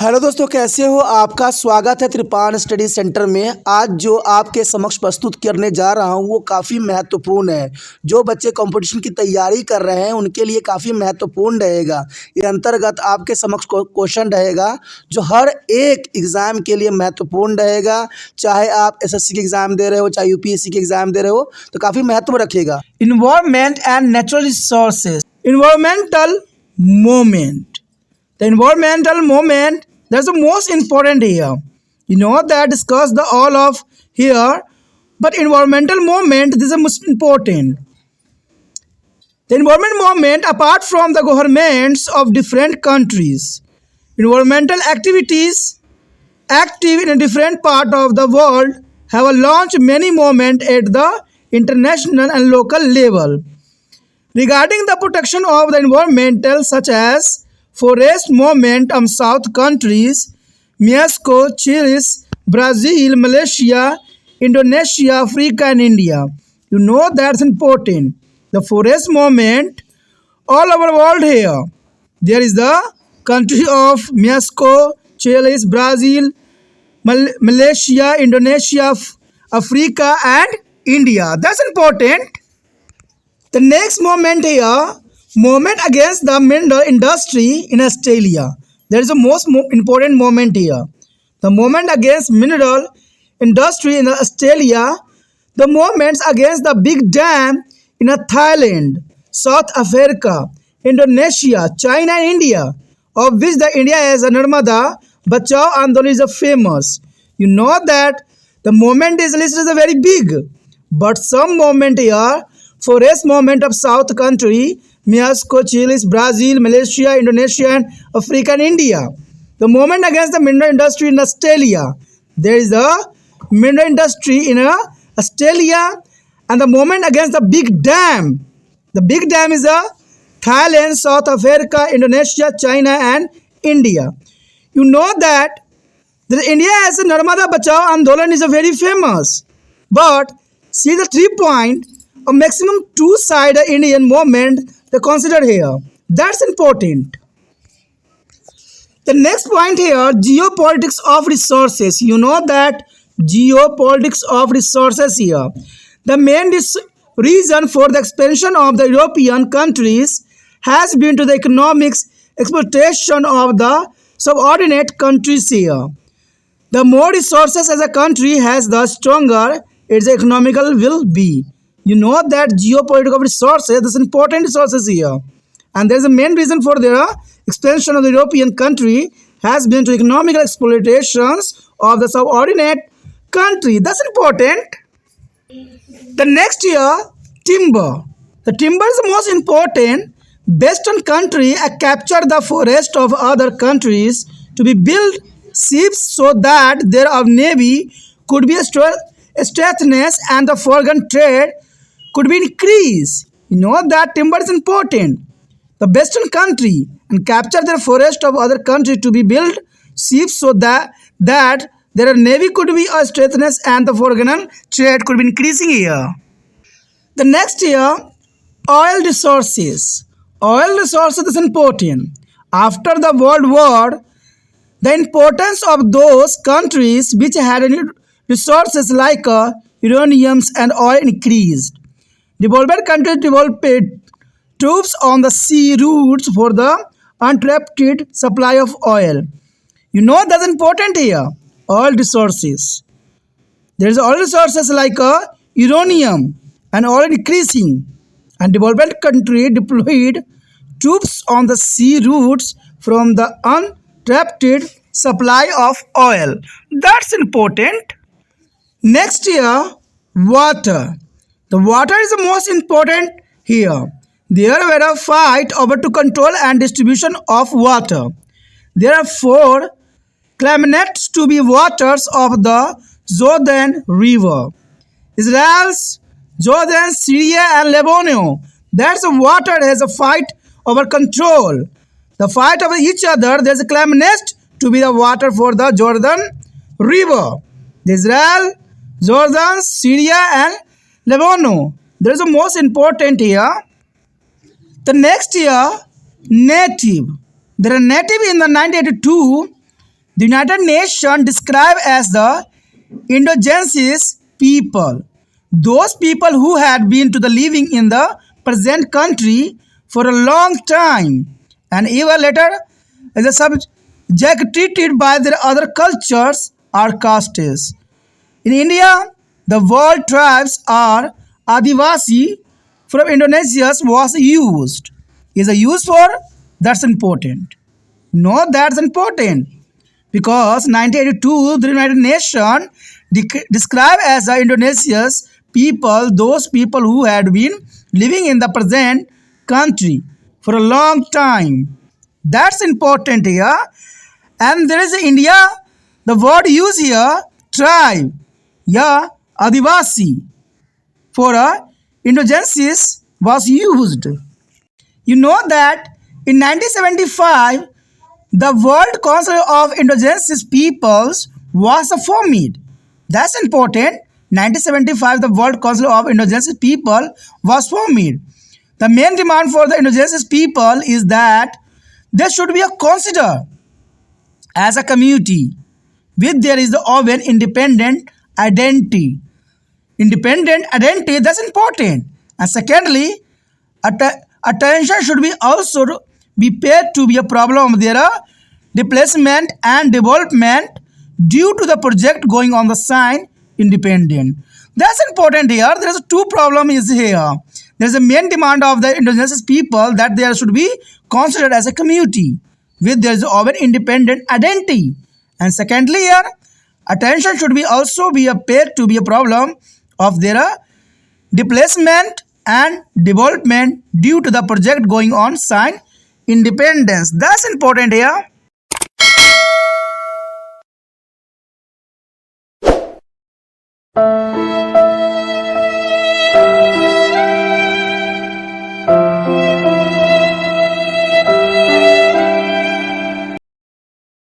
Hello दोस्तों, कैसे हो? आपका स्वागत है त्रिपान स्टडी सेंटर में। आज जो आपके समक्ष प्रस्तुत करने जा रहा हूँ वो काफ़ी महत्वपूर्ण है। जो बच्चे कंपटीशन की तैयारी कर रहे हैं उनके लिए काफ़ी महत्वपूर्ण रहेगा। ये अंतर्गत आपके समक्ष क्वेश्चन रहेगा जो हर एक एग्ज़ाम के लिए महत्वपूर्ण रहेगा। चाहे आप एसएससी की एग्ज़ाम दे रहे हो, चाहे यूपीएससी की एग्ज़ाम दे रहे हो, तो काफ़ी महत्व रखेगा। Environment and natural resources. Environmental moment. The environmental moment, that's the most important here. You know that discuss the all of here, but environmental moment, this is the most important. The environment moment, apart from the governments of different countries, environmental activities active in a different part of the world have launched many movements at the international and local level regarding the protection of the environmental, such as forest movement of South countries, Mexico, Chile, Brazil, Malaysia, Indonesia, Africa, and India. You know that's important. The forest movement all over the world here. There is the country of Mexico, Chile, Brazil, Malaysia, Indonesia, Africa, and India. That's important. The next moment here, movement against the mineral industry in Australia. There is a most important moment here. The movement against mineral industry in Australia, the movements against the big dam in Thailand, South Africa, Indonesia, China and India, of which the India has a Narmada Bachao Andolan is a famous. You know that the movement is listed as a very big, but some movement here, forest movement of South country, Mexico, Chile, Brazil, Malaysia, Indonesia, and Africa and India. The movement against the mineral industry in Australia. There is the mineral industry in Australia, and the movement against the big dam. The big dam is Thailand, South Africa, Indonesia, China, and India. You know that India has a Narmada Bachao Andolan is a very famous. But see the 3 point, a maximum two-sided Indian movement they consider here. That's important. The next point here, geopolitics of resources. You know that geopolitics of resources here. The main reason for the expansion of the European countries has been to the economics exploitation of the subordinate countries here. The more resources as a country has, the stronger its economical will be. You know that geopolitics of resources, this important resources here. And there is a main reason for their expansion of the European country has been to economical exploitations of the subordinate country. That's important. The next year, timber. The timber is the most important. Western country capture the forest of other countries to be built ships so that their navy could be strengthened and the foreign trade could be increased. You know that timber is important. The western country and capture their forest of other country to be built ships so that their navy could be strengthened and the foreign trade could be increasing here. The next year, oil resources. Oil resources is important. After the World War, the importance of those countries which had resources like uranium and oil increased. Developed countries developed troops on the sea routes for the uninterrupted supply of oil. You know that's important here. Oil resources. There is oil resources like uranium and oil decreasing. And developed country deployed troops on the sea routes from the uninterrupted supply of oil. That's important. Next year, water. The water is the most important here. There were a fight over to control and distribution of water. There are 4 climates to be waters of the Jordan River. Israel's Jordan, Syria, and Lebanon. That's the water has a fight over control. The fight over each other. There's a climate to be the water for the Jordan River. Israel, Jordan, Syria, and Lebanon. There is the most important here. The next year, native. There are native in the 1982 The United Nations describe as the indigenous people, those people who had been to the living in the present country for a long time and even later as a subject treated by their other cultures or castes. In India, the word tribes or Adivasi from Indonesia was used. Is a use for? That's important. No, that's important because 1982 the United Nations described as the Indonesia's people those people who had been living in the present country for a long time. That's important here. And there is India, the word used here, tribe, yeah, Adivasi, for a Indogenesis was used. You know that in 1975, the World Council of Indigenous Peoples was formed. That's important. 1975, the World Council of Indigenous People was formed. The main demand for the indigenous people is that they should be considered as a community with there is of an independent identity. Independent identity, that's important. And secondly, attention should be also be paid to be a problem of their displacement and development due to the project going on the sign independent. That's important here. There is two problem is here. There is a main demand of the indigenous people that they should be considered as a community with there is of an independent identity. And secondly here, attention should be also be paid to be a problem of their displacement and development due to the project going on sign independence. That's important here.